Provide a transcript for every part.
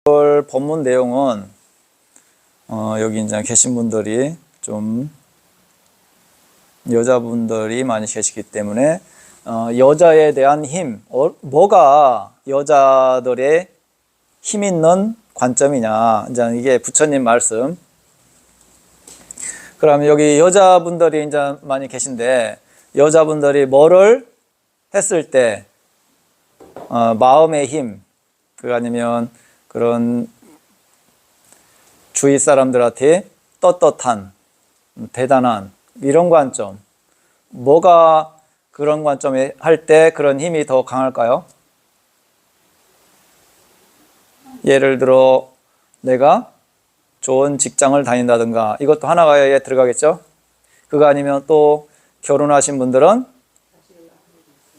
오늘 본문 내용은 여기 이제 계신 분들이 좀 여자분들이 많이 계시기 때문에 여자에 대한 힘, 뭐가 여자들의 힘 있는 관점이냐, 이제 이게 부처님 말씀. 그러면 여기 여자분들이 이제 많이 계신데, 여자분들이 뭐를 했을 때 마음의 힘, 그 아니면 그런 주위 사람들한테 떳떳한, 대단한 이런 관점, 뭐가 그런 관점에 할 때 그런 힘이 더 강할까요? 예를 들어 내가 좋은 직장을 다닌다든가, 이것도 하나가 들어가겠죠. 그거 아니면 또 결혼하신 분들은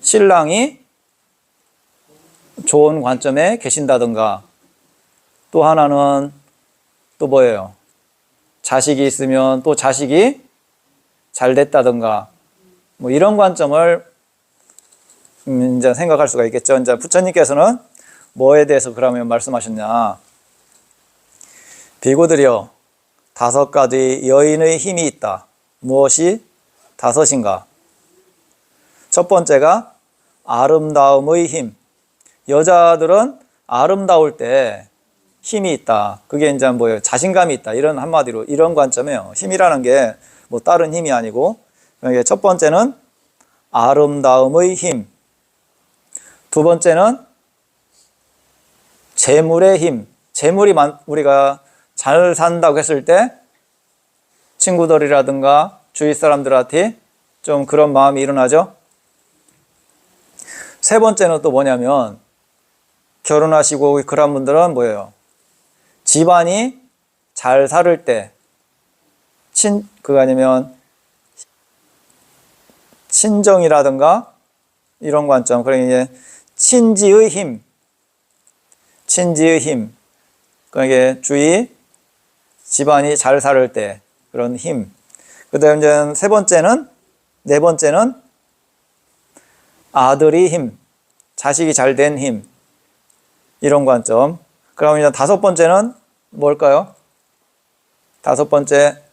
신랑이 좋은 관점에 계신다든가, 또 하나는 또 뭐예요? 자식이 있으면 또 자식이 잘 됐다든가, 뭐 이런 관점을 이제 생각할 수가 있겠죠. 이제 부처님께서는 뭐에 대해서 그러면 말씀하셨냐? 비구들이여, 5가지 여인의 힘이 있다. 무엇이 5인가? 첫 번째가 아름다움의 힘. 여자들은 아름다울 때 힘이 있다. 그게 이제 뭐예요? 자신감이 있다. 이런 한마디로 이런 관점이에요. 힘이라는 게 뭐 다른 힘이 아니고, 그러니까 첫 번째는 아름다움의 힘. 두 번째는 재물의 힘. 재물이 우리가 잘 산다고 했을 때 친구들이라든가 주위 사람들한테 좀 그런 마음이 일어나죠. 세 번째는 또 뭐냐면, 결혼하시고 그런 분들은 뭐예요? 집안이 잘 살을 때, 그거 아니면 친정이라든가 이런 관점. 그러니까 친지의 힘, 친지의 힘. 그러니까 주위 집안이 잘 살을 때 그런 힘. 그다음에 이제 네 번째는 아들의 힘, 자식이 잘 된 힘. 이런 관점. 그러면 이제 5번째는 뭘까요? 5번째,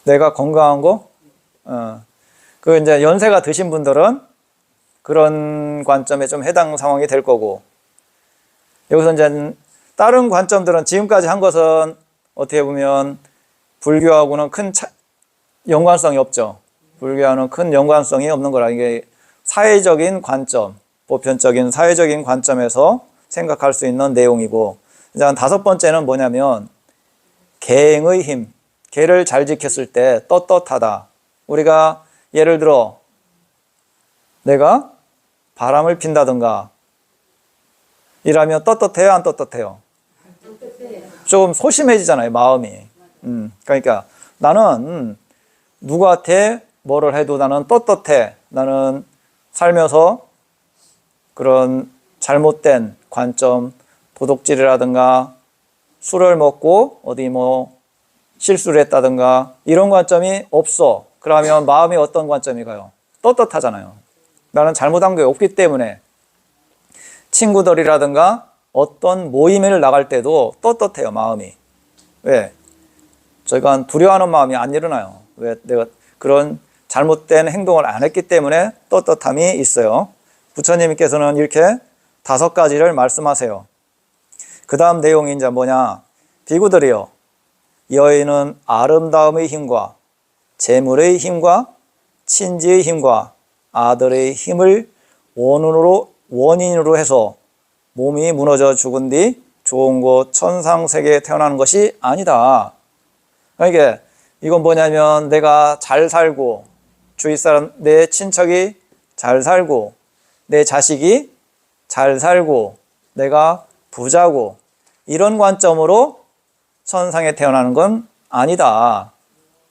내가 건강한 거? 그 이제 연세가 드신 분들은 그런 관점에 좀 해당 상황이 될 거고, 여기서 이제 다른 관점들은 지금까지 한 것은 어떻게 보면 불교하고는 큰 연관성이 없죠. 불교하고는 큰 연관성이 없는 거라. 이게 사회적인 관점, 보편적인 사회적인 관점에서 생각할 수 있는 내용이고, 이제 5번째는 뭐냐면 계행의 힘. 계를 잘 지켰을 때 떳떳하다. 우리가 예를 들어 내가 바람을 핀다든가 이러면 떳떳해요, 안 떳떳해요? 좀 소심해지잖아요, 마음이. 그러니까 나는 누구한테 뭐를 해도 나는 떳떳해. 나는 살면서 그런 잘못된 관점, 도둑질이라든가 술을 먹고 어디 뭐 실수를 했다든가 이런 관점이 없어. 그러면 마음이 어떤 관점이 가요? 떳떳하잖아요. 나는 잘못한 게 없기 때문에. 친구들이라든가 어떤 모임을 나갈 때도 떳떳해요, 마음이. 왜? 저희가 두려워하는 마음이 안 일어나요. 왜? 내가 그런 잘못된 행동을 안 했기 때문에 떳떳함이 있어요. 부처님께서는 이렇게 5가지를 말씀하세요. 그 다음 내용이 이제 뭐냐? 비구들이여, 여인은 아름다움의 힘과 재물의 힘과 친지의 힘과 아들의 힘을 원인으로 해서 몸이 무너져 죽은 뒤 좋은 곳 천상세계에 태어나는 것이 아니다. 그러니까 이건 뭐냐면 내가 잘 살고, 주위 사람, 내 친척이 잘 살고, 내 자식이 잘 살고, 내가 부자고, 이런 관점으로 천상에 태어나는 건 아니다.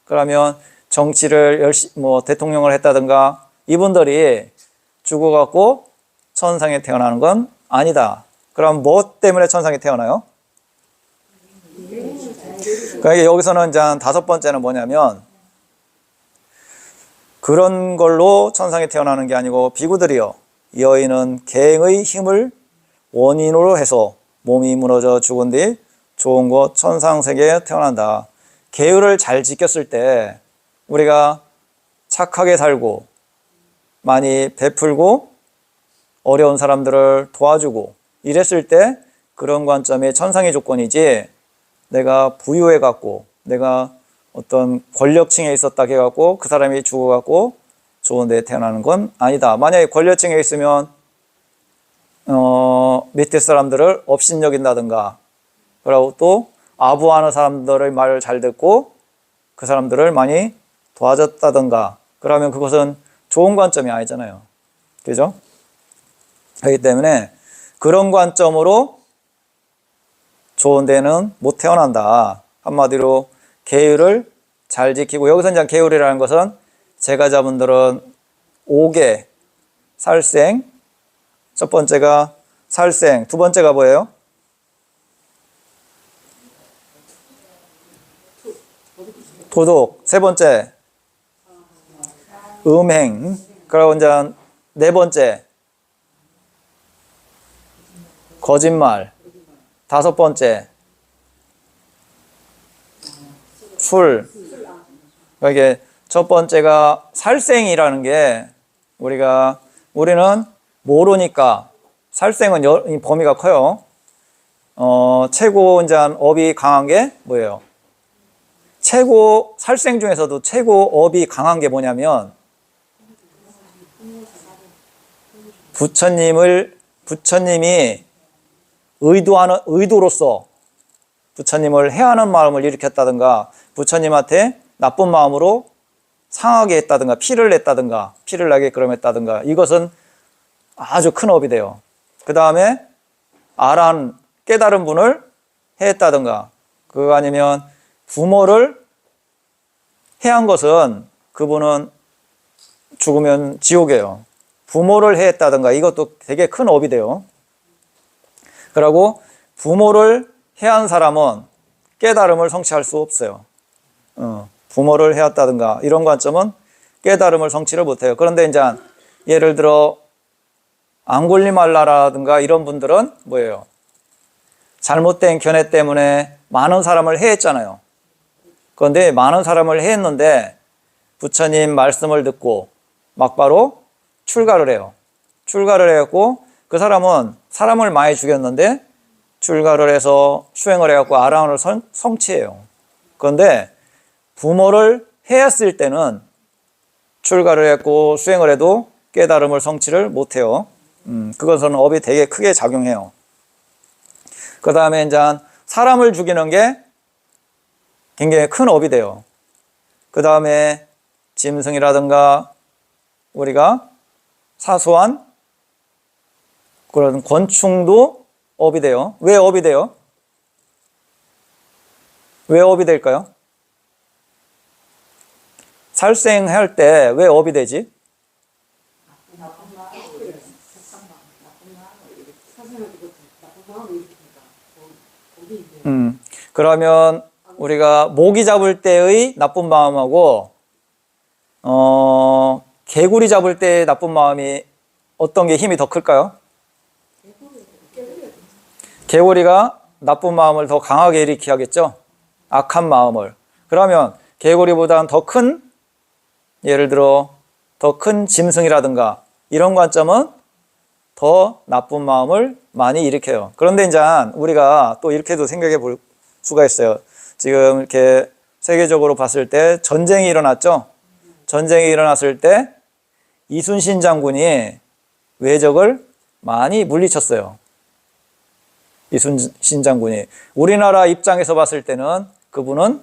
그러면 정치를 뭐 대통령을 했다든가 이분들이 죽어갖고 천상에 태어나는 건 아니다. 그럼 뭐 때문에 천상에 태어나요? 그러니까 여기서는 이제 5번째는 뭐냐면, 그런 걸로 천상에 태어나는 게 아니고, 비구들이여, 여인은 계행의 힘을 원인으로 해서 몸이 무너져 죽은 뒤 좋은 곳 천상세계에 태어난다. 계율을 잘 지켰을 때 우리가 착하게 살고 많이 베풀고 어려운 사람들을 도와주고 이랬을 때 그런 관점이 천상의 조건이지, 내가 부유해갖고 내가 어떤 권력층에 있었다 해갖고 그 사람이 죽어갖고 좋은 데 태어나는 건 아니다. 만약에 권력층에 있으면 밑에 사람들을 업신여긴다든가, 그리고 또 아부하는 사람들의 말을 잘 듣고 그 사람들을 많이 도와줬다든가, 그러면 그것은 좋은 관점이 아니잖아요. 그죠? 그렇기 때문에 그런 관점으로 좋은 데는 못 태어난다. 한마디로 계율을 잘 지키고, 여기서 이제 계율이라는 것은 제가자분들은 5개 살생, 첫 번째가 살생, 두 번째가 뭐예요? 도덕, 세 번째 음행, 그리고 이제 네 번째 거짓말, 다섯 번째 술. 이게 첫 번째가 살생이라는 게, 우리는 모르니까, 살생은 범위가 커요. 최고 이제 업이 강한 게 뭐예요? 살생 중에서도 최고 업이 강한 게 뭐냐면, 부처님이 의도로서 부처님을 해하는 마음을 일으켰다든가, 부처님한테 나쁜 마음으로 상하게 했다든가, 피를 나게 그럼 했다든가, 이것은 아주 큰 업이 돼요. 그 다음에 깨달은 분을 해했다든가, 그거 아니면 부모를 해한 것은 그분은 죽으면 지옥이에요. 부모를 해했다든가, 이것도 되게 큰 업이 돼요. 그리고 부모를 해한 사람은 깨달음을 성취할 수 없어요. 부모를 해왔다든가 이런 관점은 깨달음을 성취를 못해요. 그런데 이제 예를 들어 앙굴리말라라든가 이런 분들은 뭐예요? 잘못된 견해 때문에 많은 사람을 해했잖아요. 그런데 많은 사람을 해했는데 부처님 말씀을 듣고 막바로 출가를 해요. 출가를 해갖고 그 사람은 사람을 많이 죽였는데 출가를 해서 수행을 해갖고 아라한을 성취해요. 그런데 부모를 해했을 때는 출가를 했고 수행을 해도 깨달음을 성취를 못해요. 그것은 업이 되게 크게 작용해요. 그 다음에 이제 사람을 죽이는 게 굉장히 큰 업이 돼요. 그 다음에 짐승이라든가 우리가 사소한 그런 권충도 업이 돼요. 왜 업이 돼요? 왜 업이 될까요? 살생할 때 왜 업이 되지? 그러면 우리가 모기 잡을 때의 나쁜 마음하고 개구리 잡을 때의 나쁜 마음이 어떤 게 힘이 더 클까요? 개구리가 나쁜 마음을 더 강하게 일으키게 하겠죠? 악한 마음을. 그러면 개구리보다는 더 큰, 예를 들어 더 큰 짐승이라든가 이런 관점은 더 나쁜 마음을 많이 일으켜요. 그런데 이제 우리가 또 이렇게도 생각해 볼 수가 있어요. 지금 이렇게 세계적으로 봤을 때 전쟁이 일어났죠? 전쟁이 일어났을 때 이순신 장군이 외적을 많이 물리쳤어요. 이순신 장군이. 우리나라 입장에서 봤을 때는 그분은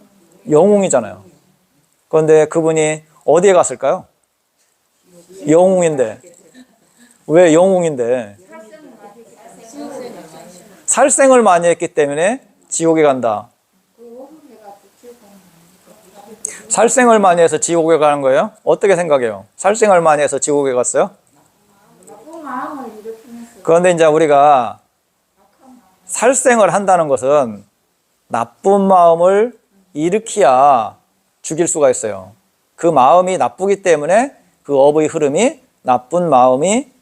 영웅이잖아요. 그런데 그분이 어디에 갔을까요? 영웅인데. 왜 영웅인데? 살생을 많이 했기 때문에 지옥에 간다. 살생을 많이 해서 지옥에 가는 거예요? 어떻게 생각해요? 살생을 많이 해서 지옥에 갔어요? 그런데 이제 우리가 살생을 한다는 것은 나쁜 마음을 일으켜야 죽일 수가 있어요. 그 마음이 나쁘기 때문에 그 업의 흐름이 나쁜 마음이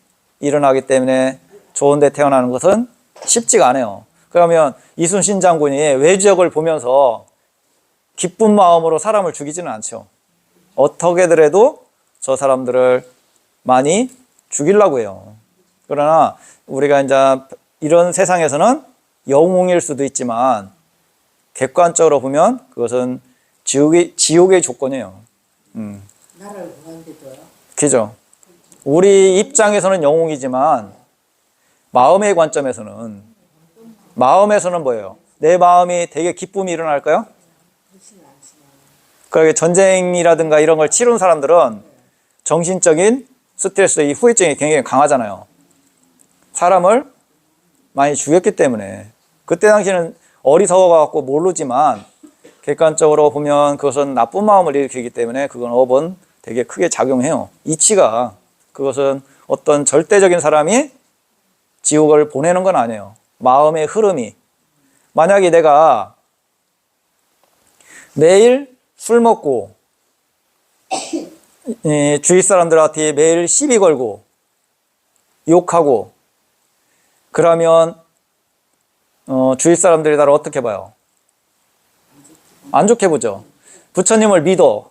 일어나기 때문에 좋은 데 태어나는 것은 쉽지가 않아요. 그러면 이순신 장군이 외적을 보면서 기쁜 마음으로 사람을 죽이지는 않죠. 어떻게더라도 저 사람들을 많이 죽이려고 해요. 그러나 우리가 이제 이런 세상에서는 영웅일 수도 있지만 객관적으로 보면 그것은 지옥의 조건이에요. 나라를 구한데도요. 그죠? 우리 입장에서는 영웅이지만 마음의 관점에서는 뭐예요? 내 마음이 되게 기쁨이 일어날까요? 그러게 전쟁이라든가 이런 걸 치른 사람들은 정신적인 스트레스, 이 후유증이 굉장히 강하잖아요. 사람을 많이 죽였기 때문에. 그때 당시에는 어리석어갖고 모르지만 객관적으로 보면 그것은 나쁜 마음을 일으키기 때문에 그건 업은 되게 크게 작용해요. 이치가 그것은 어떤 절대적인 사람이 지옥을 보내는 건 아니에요. 마음의 흐름이. 만약에 내가 매일 술 먹고 주위 사람들한테 매일 시비 걸고 욕하고 그러면 주위 사람들이 나를 어떻게 봐요? 안 좋게 보죠. 부처님을 믿어.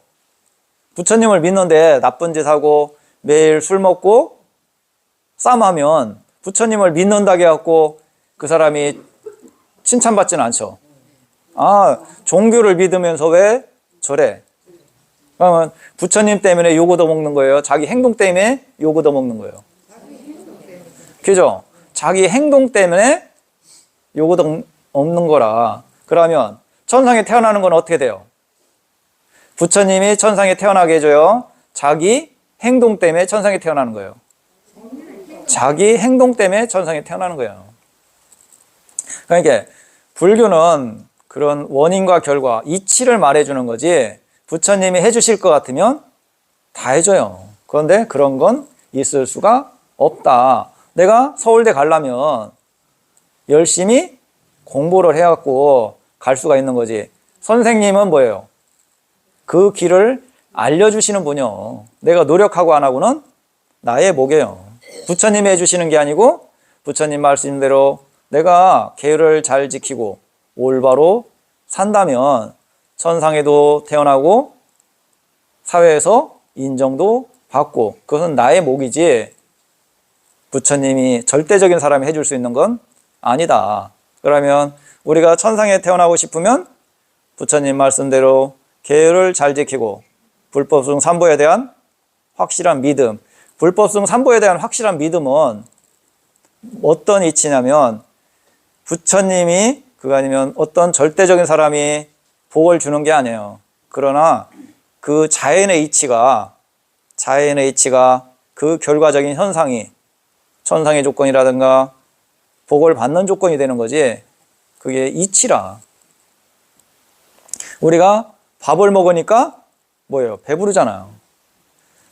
부처님을 믿는데 나쁜 짓 하고 매일 술 먹고 싸움하면 부처님을 믿는다고 해갖고 그 사람이 칭찬받지는 않죠. 아, 종교를 믿으면서 왜 저래? 그러면 부처님 때문에 욕 얻어먹는 거예요? 자기 행동 때문에 욕 얻어먹는 거예요? 그죠? 자기 행동 때문에 욕 얻어먹는 거라. 그러면 천상에 태어나는 건 어떻게 돼요? 부처님이 천상에 태어나게 해줘요? 자기 행동 때문에 천상에 태어나는 거예요? 자기 행동 때문에 천상에 태어나는 거예요. 그러니까 불교는 그런 원인과 결과, 이치를 말해주는 거지 부처님이 해주실 것 같으면 다 해줘요. 그런데 그런 건 있을 수가 없다. 내가 서울대 가려면 열심히 공부를 해갖고 갈 수가 있는 거지. 선생님은 뭐예요? 그 길을 알려주시는 분이요. 내가 노력하고 안 하고는 나의 목이에요. 부처님이 해주시는 게 아니고 부처님 말씀대로 내가 계율을 잘 지키고 올바로 산다면 천상에도 태어나고 사회에서 인정도 받고 그것은 나의 목이지 부처님이 절대적인 사람이 해줄 수 있는 건 아니다. 그러면 우리가 천상에 태어나고 싶으면 부처님 말씀대로 계율을 잘 지키고 불법승 삼보에 대한 확실한 믿음. 불법승 삼보에 대한 확실한 믿음은 어떤 이치냐면 부처님이 그거 아니면 어떤 절대적인 사람이 복을 주는 게 아니에요. 그러나 그 자연의 이치가 그 결과적인 현상이 천상의 조건이라든가 복을 받는 조건이 되는 거지 그게 이치라. 우리가 밥을 먹으니까 뭐예요? 배부르잖아요.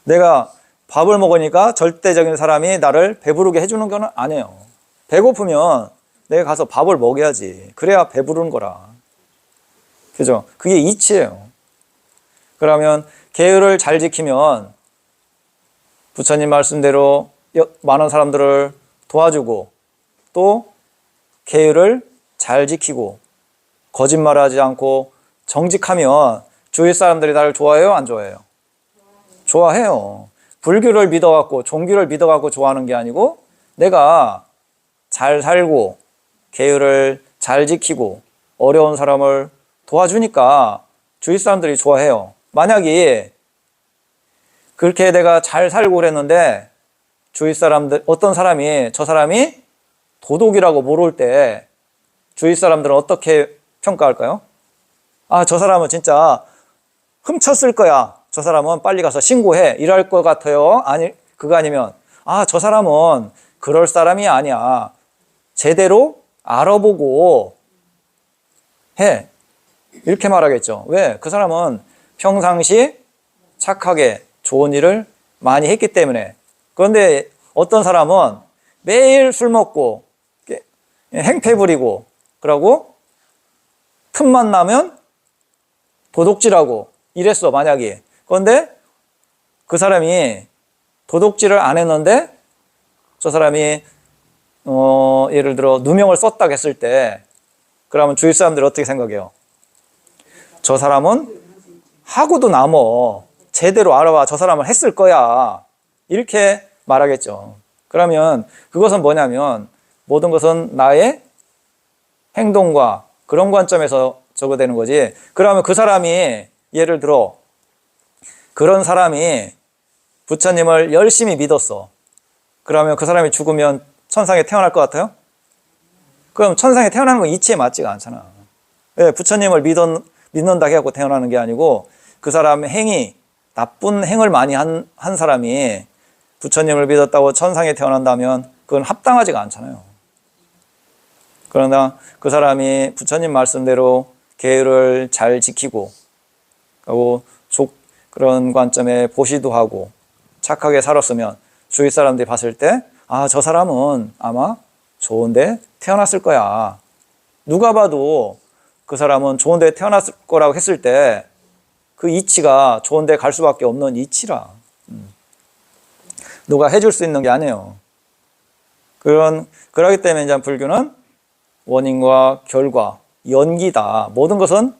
내가 밥을 먹으니까 절대적인 사람이 나를 배부르게 해주는 건 아니에요. 배고프면 내가 가서 밥을 먹여야지. 그래야 배부른 거라. 그죠? 그게 이치예요. 그러면 계율을 잘 지키면 부처님 말씀대로 많은 사람들을 도와주고 또 계율을 잘 지키고 거짓말하지 않고 정직하면 주위 사람들이 나를 좋아해요? 안 좋아해요? 좋아해요. 불교를 믿어갖고 종교를 믿어갖고 좋아하는 게 아니고 내가 잘 살고 계율을 잘 지키고 어려운 사람을 도와주니까 주위 사람들이 좋아해요. 만약에 그렇게 내가 잘 살고 그랬는데 주위 사람들 어떤 사람이 저 사람이 도둑이라고 모를 때 주위 사람들은 어떻게 평가할까요? 아, 저 사람은 진짜 훔쳤을 거야. 저 사람은 빨리 가서 신고해. 이럴 것 같아요. 아니, 그거 아니면 아, 저 사람은 그럴 사람이 아니야. 제대로 알아보고 해. 이렇게 말하겠죠. 왜? 그 사람은 평상시 착하게 좋은 일을 많이 했기 때문에. 그런데 어떤 사람은 매일 술 먹고 행패 부리고 그러고 틈만 나면 도둑질하고 이랬어, 만약에. 그런데 그 사람이 도둑질을 안 했는데 저 사람이 예를 들어 누명을 썼다고 했을 때 그러면 주위 사람들이 어떻게 생각해요? 저 사람은 하고도 남어. 제대로 알아봐. 저 사람은 했을 거야. 이렇게 말하겠죠. 그러면 그것은 뭐냐면 모든 것은 나의 행동과 그런 관점에서 적어되는 거지. 그러면 그 사람이 예를 들어 그런 사람이 부처님을 열심히 믿었어. 그러면 그 사람이 죽으면 천상에 태어날 것 같아요? 그럼 천상에 태어나는 건 이치에 맞지가 않잖아. 왜? 부처님을 믿는다 해갖고 태어나는 게 아니고 그 사람의 행위, 나쁜 행을 많이 한 사람이 부처님을 믿었다고 천상에 태어난다면 그건 합당하지가 않잖아요. 그러나 그 사람이 부처님 말씀대로 계율을 잘 지키고 그리고 그런 관점에 보시도 하고 착하게 살았으면 주위 사람들이 봤을 때 아, 저 사람은 아마 좋은데 태어났을 거야. 누가 봐도 그 사람은 좋은데 태어났을 거라고 했을 때 그 이치가 좋은데 갈 수밖에 없는 이치라. 누가 해줄 수 있는 게 아니에요. 그러기 때문에 이제 불교는 원인과 결과, 연기다. 모든 것은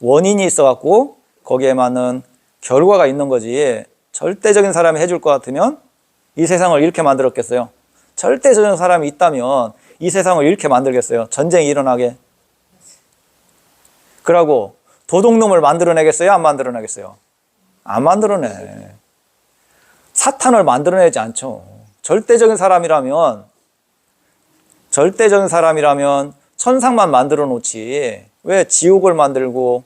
원인이 있어갖고 거기에 맞는 결과가 있는 거지. 절대적인 사람이 해줄 것 같으면 이 세상을 이렇게 만들었겠어요? 절대적인 사람이 있다면 이 세상을 이렇게 만들겠어요? 전쟁이 일어나게. 그러고 도둑놈을 만들어내겠어요? 안 만들어내겠어요? 안 만들어내. 사탄을 만들어내지 않죠. 절대적인 사람이라면 천상만 만들어 놓지 왜 지옥을 만들고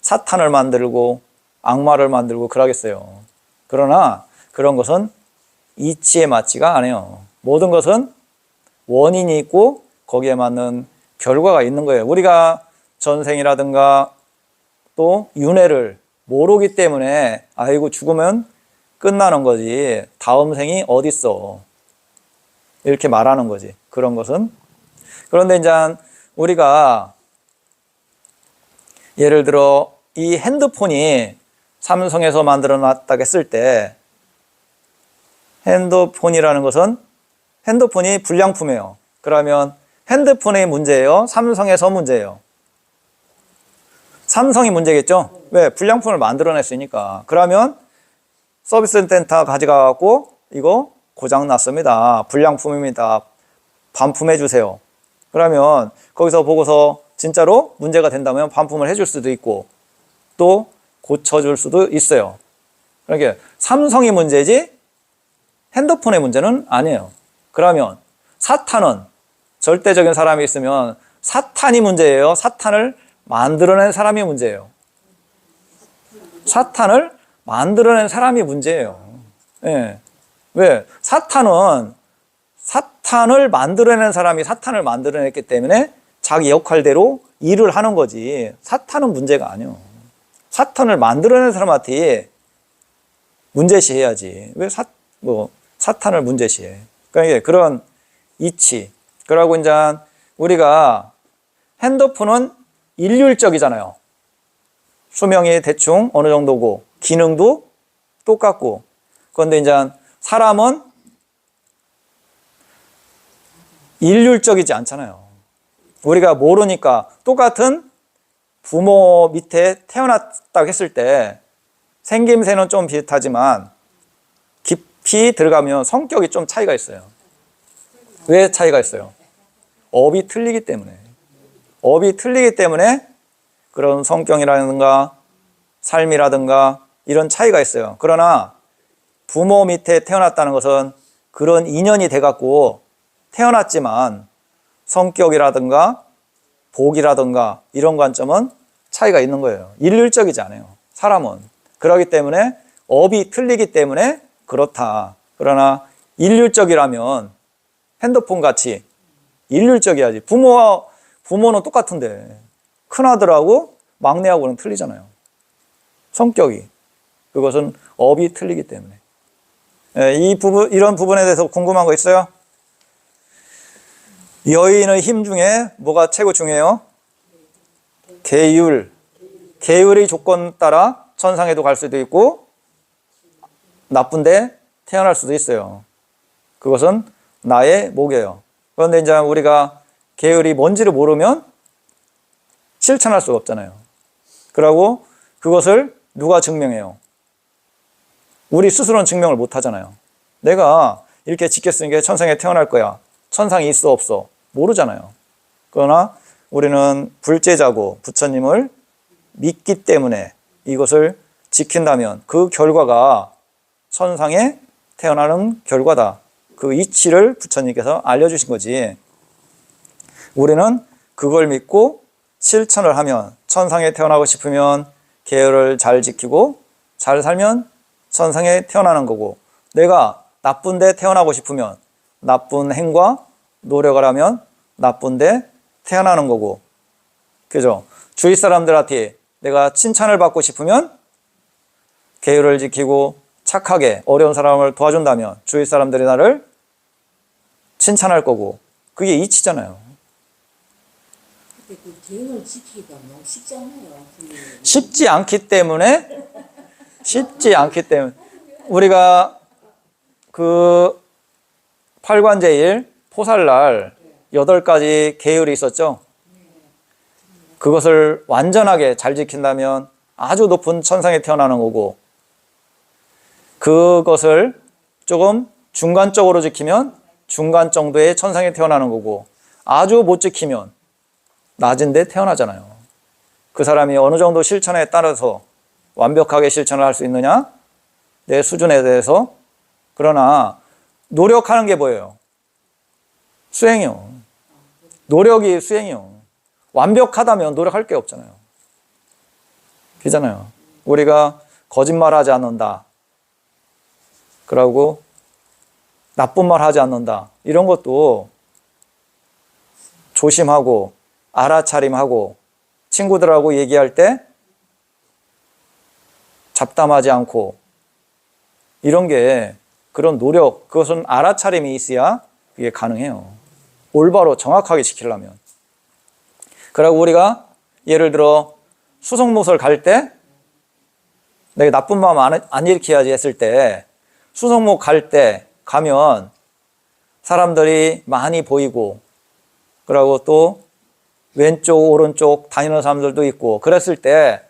사탄을 만들고 악마를 만들고 그러겠어요. 그러나 그런 것은 이치에 맞지가 않아요. 모든 것은 원인이 있고 거기에 맞는 결과가 있는 거예요. 우리가 전생이라든가 또 윤회를 모르기 때문에 아이고 죽으면 끝나는 거지 다음 생이 어딨어 이렇게 말하는 거지. 그런 것은. 그런데 이제 우리가 예를 들어 이 핸드폰이 삼성에서 만들어 놨다고 했을 때 핸드폰이라는 것은 핸드폰이 불량품이에요. 그러면 핸드폰의 문제예요? 삼성에서 문제예요? 삼성이 문제겠죠? 왜? 불량품을 만들어냈으니까. 그러면 서비스 센터 가져가고 이거 고장 났습니다. 불량품입니다. 반품해 주세요. 그러면 거기서 보고서 진짜로 문제가 된다면 반품을 해줄 수도 있고 또 고쳐줄 수도 있어요. 그러니까 삼성이 문제지 핸드폰의 문제는 아니에요. 그러면 사탄은 절대적인 사람이 있으면 사탄이 문제예요? 사탄을 만들어낸 사람이 문제예요? 사탄을 만들어낸 사람이 문제예요. 예. 왜? 사탄을 만들어낸 사람이 사탄을 만들어냈기 때문에 자기 역할대로 일을 하는 거지 사탄은 문제가 아니에요. 사탄을 만들어낸 사람한테 문제시해야지. 왜 사탄을 문제시해? 그러니까 그런 이치. 그러고 이제 우리가 핸드폰은 일률적이잖아요. 수명이 대충 어느 정도고 기능도 똑같고. 그런데 이제 사람은 일률적이지 않잖아요. 우리가 모르니까 똑같은 부모 밑에 태어났다고 했을 때 생김새는 좀 비슷하지만 깊이 들어가면 성격이 좀 차이가 있어요. 왜 차이가 있어요? 업이 틀리기 때문에. 업이 틀리기 때문에 그런 성격이라든가 삶이라든가 이런 차이가 있어요. 그러나 부모 밑에 태어났다는 것은 그런 인연이 돼갖고 태어났지만 성격이라든가 복이라든가 이런 관점은 차이가 있는 거예요. 일률적이지 않아요. 사람은. 그렇기 때문에 업이 틀리기 때문에 그렇다. 그러나 일률적이라면 핸드폰 같이 일률적이야지. 부모는 똑같은데 큰아들하고 막내하고는 틀리잖아요. 성격이. 그것은 업이 틀리기 때문에. 이런 부분에 대해서 궁금한 거 있어요? 여인의 힘 중에 뭐가 최고 중요해요? 계율. 계율의 조건 따라 천상에도 갈 수도 있고 나쁜데 태어날 수도 있어요. 그것은 나의 목이에요. 그런데 이제 우리가 계율이 뭔지를 모르면 실천할 수가 없잖아요. 그러고 그것을 누가 증명해요? 우리 스스로는 증명을 못 하잖아요. 내가 이렇게 지켰으니까 천상에 태어날 거야. 천상이 있어 없어? 모르잖아요. 그러나 우리는 불제자고 부처님을 믿기 때문에 이것을 지킨다면 그 결과가 천상에 태어나는 결과다. 그 이치를 부처님께서 알려주신 거지. 우리는 그걸 믿고 실천을 하면 천상에 태어나고 싶으면 계율을 잘 지키고 잘 살면 천상에 태어나는 거고, 내가 나쁜데 태어나고 싶으면 나쁜 행과 노력을 하면 나쁜데 태어나는 거고, 그죠? 주위 사람들한테 내가 칭찬을 받고 싶으면 계율을 지키고 착하게 어려운 사람을 도와준다면 주위 사람들이 나를 칭찬할 거고, 그게 이치잖아요. 근데 그 계획을 지키기가 너무 쉽지 않아요. 쉽지 않기 때문에 우리가 그 팔관제일 포살날 8가지 계율이 있었죠. 그것을 완전하게 잘 지킨다면 아주 높은 천상에 태어나는 거고, 그것을 조금 중간적으로 지키면 중간 정도의 천상에 태어나는 거고, 아주 못 지키면 낮은 데 태어나잖아요. 그 사람이 어느 정도 실천에 따라서 완벽하게 실천을 할 수 있느냐? 내 수준에 대해서. 그러나 노력하는 게 뭐예요? 수행이요. 노력이 수행이요. 완벽하다면 노력할 게 없잖아요. 그잖아요. 우리가 거짓말하지 않는다. 그러고 나쁜 말 하지 않는다. 이런 것도 조심하고 알아차림하고 친구들하고 얘기할 때 잡담하지 않고 이런 게 그런 노력, 그것은 알아차림이 있어야 이게 가능해요. 올바로 정확하게 지키려면. 그리고 우리가 예를 들어 수성못을 갈 때 내가 나쁜 마음 안 일으켜야지 했을 때 수성못 갈 때 가면 사람들이 많이 보이고, 그리고 또 왼쪽 오른쪽 다니는 사람들도 있고, 그랬을 때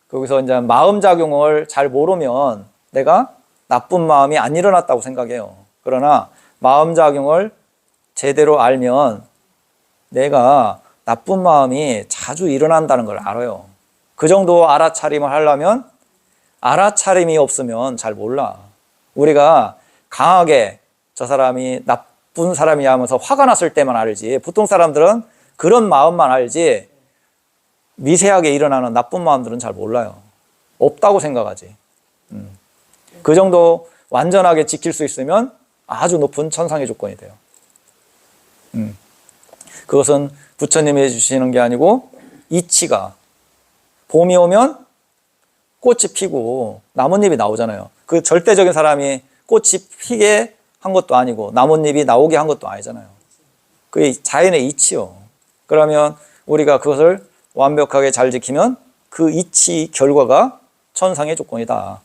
거기서 이제 마음작용을 잘 모르면 내가 나쁜 마음이 안 일어났다고 생각해요. 그러나 마음작용을 제대로 알면 내가 나쁜 마음이 자주 일어난다는 걸 알아요. 그 정도 알아차림을 하려면, 알아차림이 없으면 잘 몰라. 우리가 강하게 저 사람이 나쁜 사람이야 하면서 화가 났을 때만 알지, 보통 사람들은 그런 마음만 알지 미세하게 일어나는 나쁜 마음들은 잘 몰라요. 없다고 생각하지. 그 정도 완전하게 지킬 수 있으면 아주 높은 천상의 조건이 돼요. 그것은 부처님이 해주시는 게 아니고 이치가, 봄이 오면 꽃이 피고 나뭇잎이 나오잖아요. 그 절대적인 사람이 꽃이 피게 한 것도 아니고 나뭇잎이 나오게 한 것도 아니잖아요. 그게 자연의 이치요. 그러면 우리가 그것을 완벽하게 잘 지키면 그 이치 결과가 천상의 조건이다.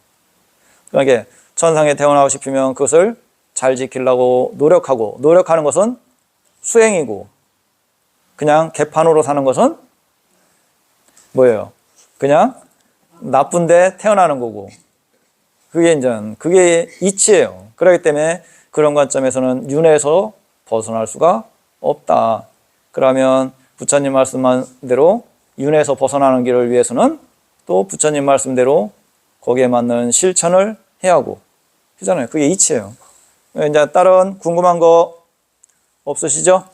그러니까 천상에 태어나고 싶으면 그것을 잘 지키려고 노력하고, 노력하는 것은 수행이고, 그냥 개판으로 사는 것은 뭐예요? 그냥 나쁜데 태어나는 거고, 그게 이치예요. 그렇기 때문에 그런 관점에서는 윤회에서 벗어날 수가 없다. 그러면 부처님 말씀한 대로 윤회에서 벗어나는 길을 위해서는 또 부처님 말씀대로 거기에 맞는 실천을 해야 하고, 그잖아요. 그게 이치예요. 이제 다른 궁금한 거 없으시죠?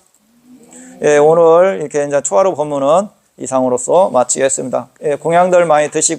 예, 오늘 이렇게 이제 초하루 법문은 이상으로서 마치겠습니다. 예, 공양들 많이 드시고